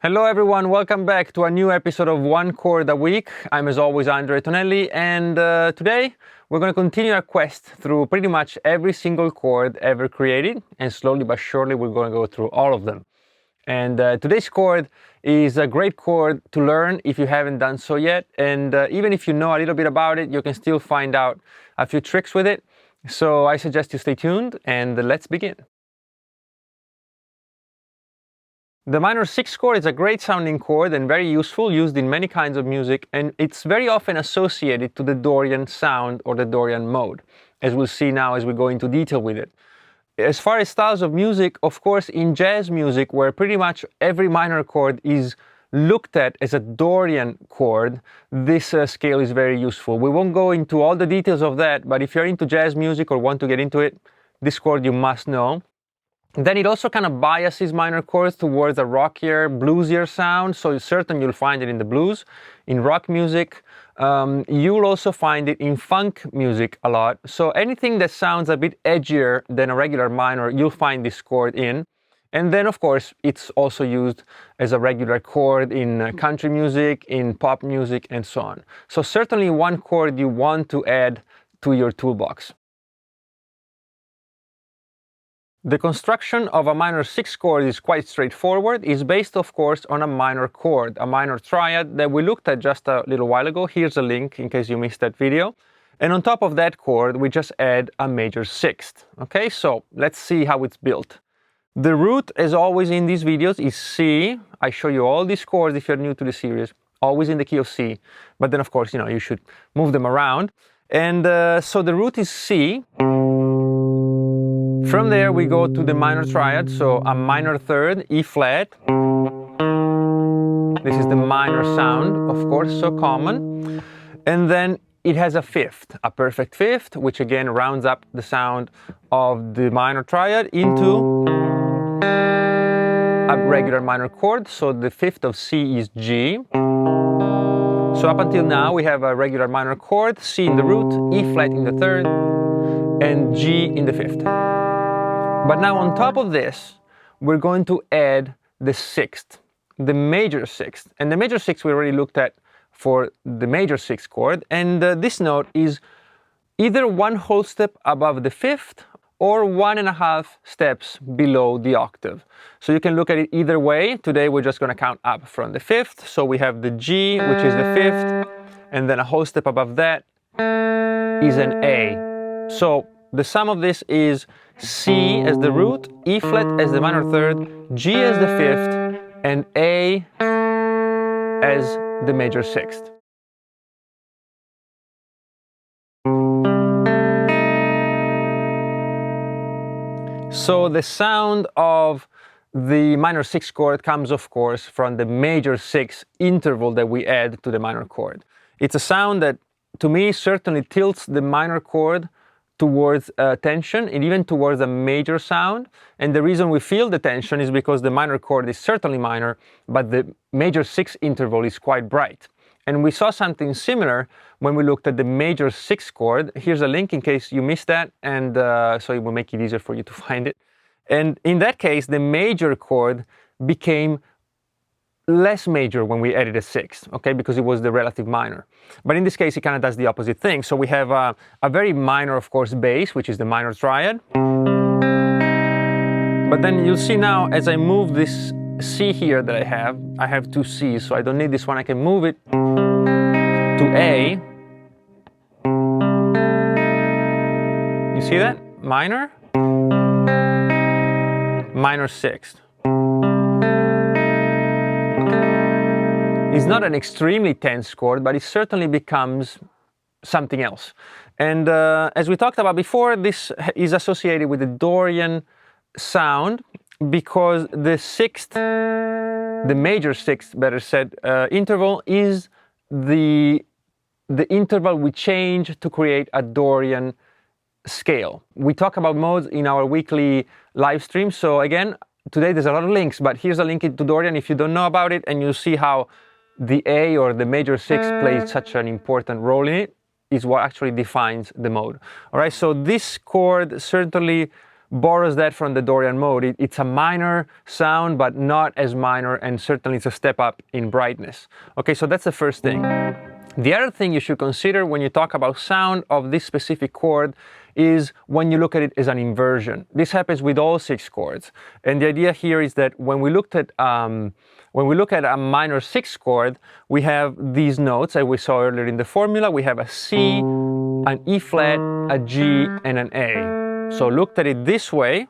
Hello everyone, welcome back to a new episode of One Chord a Week. I'm as always Andre Tonelli, and today we're going to continue our quest through pretty much every single chord ever created, and slowly but surely we're going to go through all of them. And today's chord is a great chord to learn if you haven't done so yet, and even if you know a little bit about it, you can still find out a few tricks with it. So I suggest you stay tuned, and let's begin. The minor 6 chord is a great sounding chord and very useful, used in many kinds of music, and it's very often associated to the Dorian sound or the Dorian mode, as we'll see now as we go into detail with it. As far as styles of music, of course, in jazz music, where pretty much every minor chord is looked at as a Dorian chord, this scale is very useful. We won't go into all the details of that, but if you're into jazz music or want to get into it, this chord you must know. Then it also kind of biases minor chords towards a rockier, bluesier sound, so it's certain you'll find it in the blues, in rock music. You'll also find it in funk music a lot. So anything that sounds a bit edgier than a regular minor, you'll find this chord in. And then, of course, it's also used as a regular chord in country music, in pop music, and so on. So certainly one chord you want to add to your toolbox. The construction of a minor 6 chord is quite straightforward. It's based, of course, on a minor chord, a minor triad that we looked at just a little while ago. Here's a link in case you missed that video. And on top of that chord, we just add a major 6th. Okay, so let's see how it's built. The root, as always in these videos, is C. I show you all these chords if you're new to the series, always in the key of C. But then, of course, you should move them around. And so the root is C. From there we go to the minor triad, so a minor third, E flat. This is the minor sound, of course, so common. And then it has a fifth, a perfect fifth, which again rounds up the sound of the minor triad into a regular minor chord. So the fifth of C is G. So up until now we have a regular minor chord, C in the root, E flat in the third, and G in the fifth. But now on top of this, we're going to add the 6th, the major 6th. And the major 6th we already looked at for the major 6 chord. And this note is either one whole step above the 5th or 1.5 steps below the octave. So you can look at it either way. Today we're just going to count up from the 5th. So we have the G, which is the 5th, and then a whole step above that is an A. So the sum of this is C as the root, E flat as the minor third, G as the 5th, and A as the major 6th. So the sound of the minor 6 chord comes, of course, from the major 6 interval that we add to the minor chord. It's a sound that, to me, certainly tilts the minor chord towards tension and even towards a major sound. And the reason we feel the tension is because the minor chord is certainly minor, but the major 6 interval is quite bright. And we saw something similar when we looked at the major 6 chord. Here's a link in case you missed that, and so it will make it easier for you to find it. And in that case, the major chord became less major when we added a 6th, okay, because it was the relative minor. But in this case, it kind of does the opposite thing. So we have a very minor, of course, bass, which is the minor triad. But then you'll see now, as I move this C here that I have 2 C's, so I don't need this one. I can move it to A. You see that? Minor, minor 6th. It's not an extremely tense chord, but it certainly becomes something else. And as we talked about before, this is associated with the Dorian sound because the 6th, the major 6th, better said, interval is the interval we change to create a Dorian scale. We talk about modes in our weekly live stream. So again, today there's a lot of links, but here's a link to Dorian if you don't know about it, and you'll see how the A or the major 6 plays such an important role in it, is what actually defines the mode. All right, so this chord certainly borrows that from the Dorian mode. It's a minor sound, but not as minor, and certainly it's a step up in brightness. Okay, so that's the first thing. The other thing you should consider when you talk about sound of this specific chord is when you look at it as an inversion. This happens with all 6 chords, and the idea here is that when we look at a minor 6 chord, we have these notes that we saw earlier in the formula. We have a C, an E flat, a G, and an A. So looked at it this way,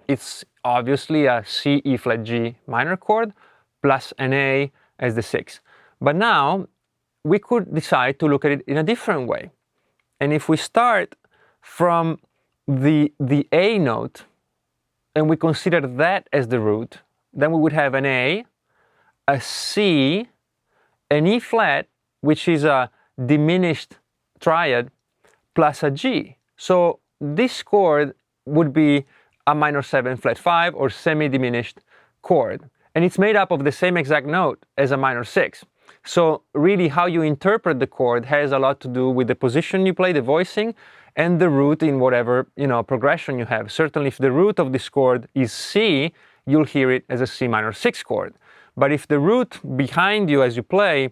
it's obviously a C, E flat, G minor chord plus an A as the 6. But now we could decide to look at it in a different way. And if we start from the A note and we consider that as the root, then we would have an A, a C, an E flat, which is a diminished triad, plus a G. So this chord would be a minor 7 flat 5 or semi-diminished chord. And it's made up of the same exact note as a minor 6. So really how you interpret the chord has a lot to do with the position you play, the voicing, and the root in whatever, progression you have. Certainly if the root of this chord is C, you'll hear it as a C minor 6 chord. But if the root behind you as you play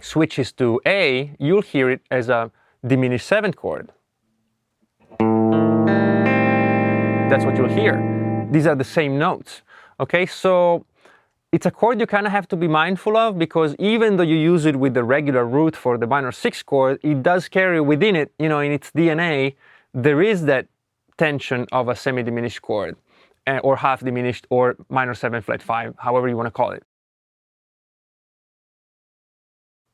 switches to A, you'll hear it as a diminished 7 chord. That's what you'll hear. These are the same notes. Okay, so it's a chord you kind of have to be mindful of, because even though you use it with the regular root for the minor 6 chord, it does carry within it, in its DNA, there is that tension of a semi-diminished chord, or half diminished, or minor 7 flat 5, however you want to call it.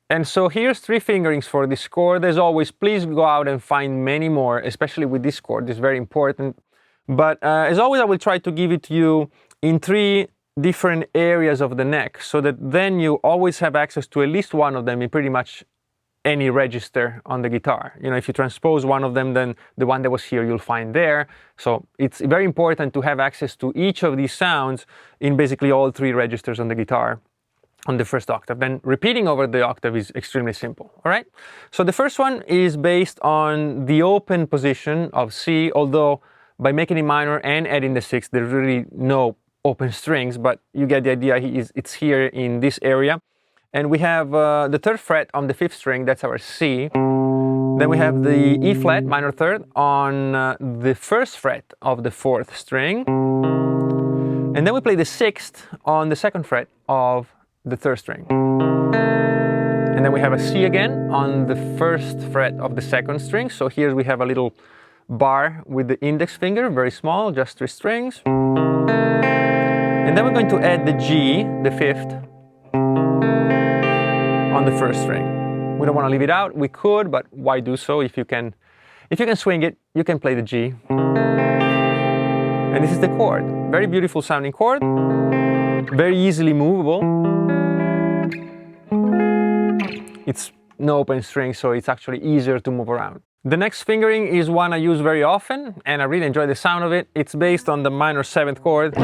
And so here's 3 fingerings for this chord. As always, please go out and find many more, especially with this chord. It's very important. But as always, I will try to give it to you in 3 different areas of the neck, so that then you always have access to at least one of them in pretty much any register on the guitar. If you transpose one of them, then the one that was here you'll find there. So it's very important to have access to each of these sounds in basically all 3 registers on the guitar on the first octave. Then repeating over the octave is extremely simple. All right, so the first one is based on the open position of C, although by making it minor and adding the 6, there's really no open strings, but you get the idea. It's here in this area. And we have the 3rd fret on the 5th string, that's our C. Then we have the E flat, minor 3rd, on the 1st fret of the 4th string. And then we play the 6th on the 2nd fret of the 3rd string. And then we have a C again on the 1st fret of the 2nd string. So here we have a little bar with the index finger, very small, just 3 strings. And then we're going to add the G, the 5th, on the 1st string. We don't want to leave it out. We could, but why do so? If you can swing it, you can play the G. And this is the chord. Very beautiful sounding chord. Very easily movable. It's no open string, so it's actually easier to move around. The next fingering is one I use very often, and I really enjoy the sound of it. It's based on the minor 7th chord,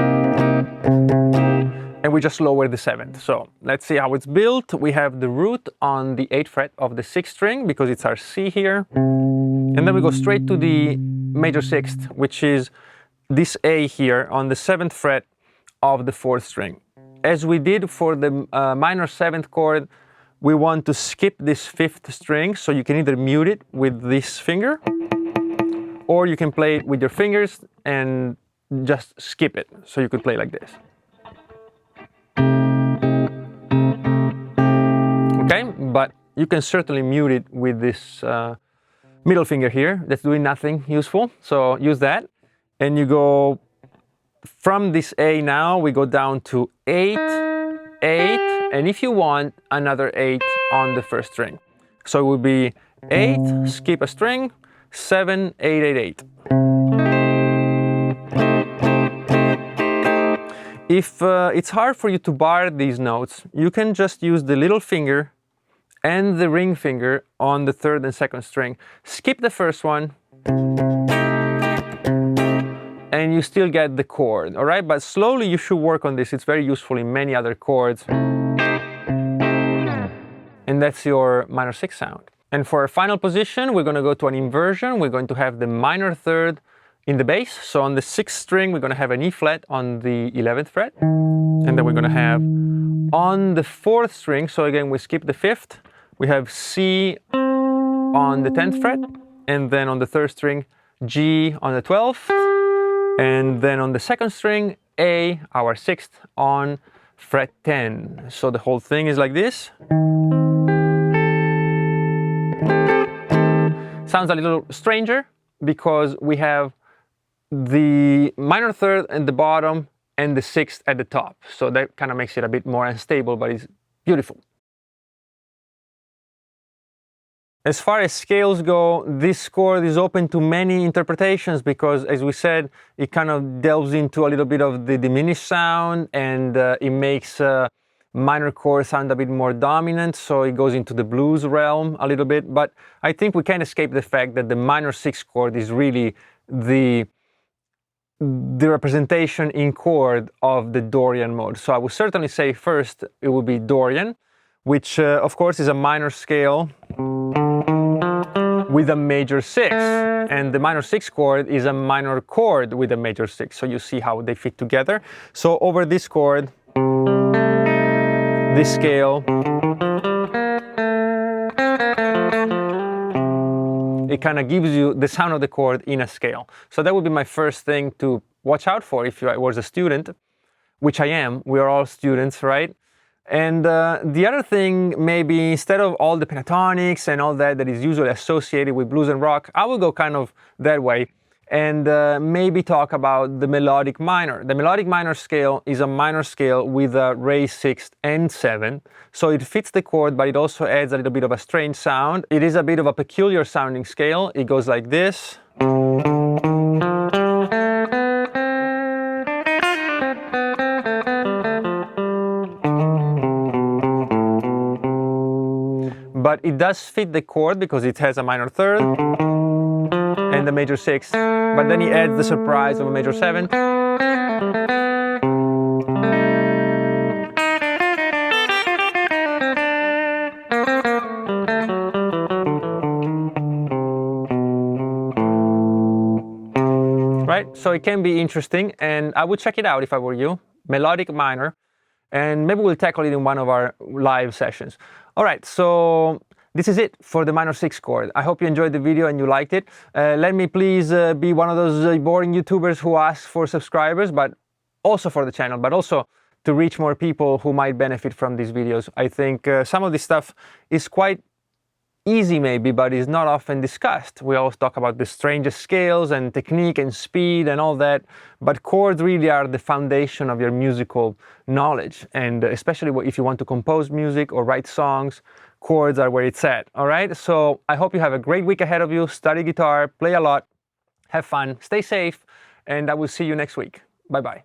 and we just lower the 7th. So let's see how it's built. We have the root on the 8th fret of the 6th string, because it's our C here. And then we go straight to the major 6th, which is this A here on the 7th fret of the 4th string. As we did for the minor 7th chord, we want to skip this 5th string, so you can either mute it with this finger, or you can play it with your fingers and just skip it. So you could play like this. Okay, but you can certainly mute it with this middle finger here that's doing nothing useful. So use that. And you go from this A now, we go down to 8, 8, and if you want, another 8 on the 1st string. So it would be 8, skip a string, 7, 8, 8, 8. If it's hard for you to bar these notes, you can just use the little finger and the ring finger on the 3rd and 2nd string. Skip the 1st one, and you still get the chord, all right? But slowly you should work on this. It's very useful in many other chords. And that's your minor 6 sound. And for our final position, we're going to go to an inversion. We're going to have the minor 3rd in the bass. So on the 6th string, we're going to have an E flat on the 11th fret. And then we're going to have on the 4th string, so again, we skip the 5th, we have C on the 10th fret. And then on the 3rd string, G on the 12th. And then on the 2nd string, A, our 6th, on fret 10. So the whole thing is like this. Sounds a little stranger because we have the minor third at the bottom and the 6th at the top. So that kind of makes it a bit more unstable, but it's beautiful. As far as scales go, this chord is open to many interpretations because, as we said, it kind of delves into a little bit of the diminished sound, and it makes minor chord sound a bit more dominant, so it goes into the blues realm a little bit. But I think we can't escape the fact that the minor 6 chord is really the representation in chord of the Dorian mode. So I would certainly say first it would be Dorian, which of course is a minor scale with a major 6, and the minor 6 chord is a minor chord with a major 6, so you see how they fit together. So over this chord, this scale, it kind of gives you the sound of the chord in a scale. So that would be my first thing to watch out for if I was a student, which I am. We are all students, right? And the other thing, maybe instead of all the pentatonics and all that is usually associated with blues and rock, I will go kind of that way and maybe talk about the melodic minor. The melodic minor scale is a minor scale with a raised 6th and 7th. So it fits the chord, but it also adds a little bit of a strange sound. It is a bit of a peculiar sounding scale. It goes like this. But it does fit the chord because it has a minor 3rd and a major 6th, but then he adds the surprise of a major 7th. Right? So it can be interesting, and I would check it out if I were you. Melodic minor. And maybe we'll tackle it in one of our live sessions. All right, so this is it for the minor 6 chord. I hope you enjoyed the video and you liked it. Let me please be one of those boring YouTubers who ask for subscribers, but also for the channel, but also to reach more people who might benefit from these videos. I think some of this stuff is quite easy maybe, but is not often discussed. We always talk about the strangest scales and technique and speed and all that, but chords really are the foundation of your musical knowledge, and especially if you want to compose music or write songs, chords are where it's at. All right, so I hope you have a great week ahead of you. Study guitar, play a lot, have fun, stay safe, and I will see you next week. Bye bye.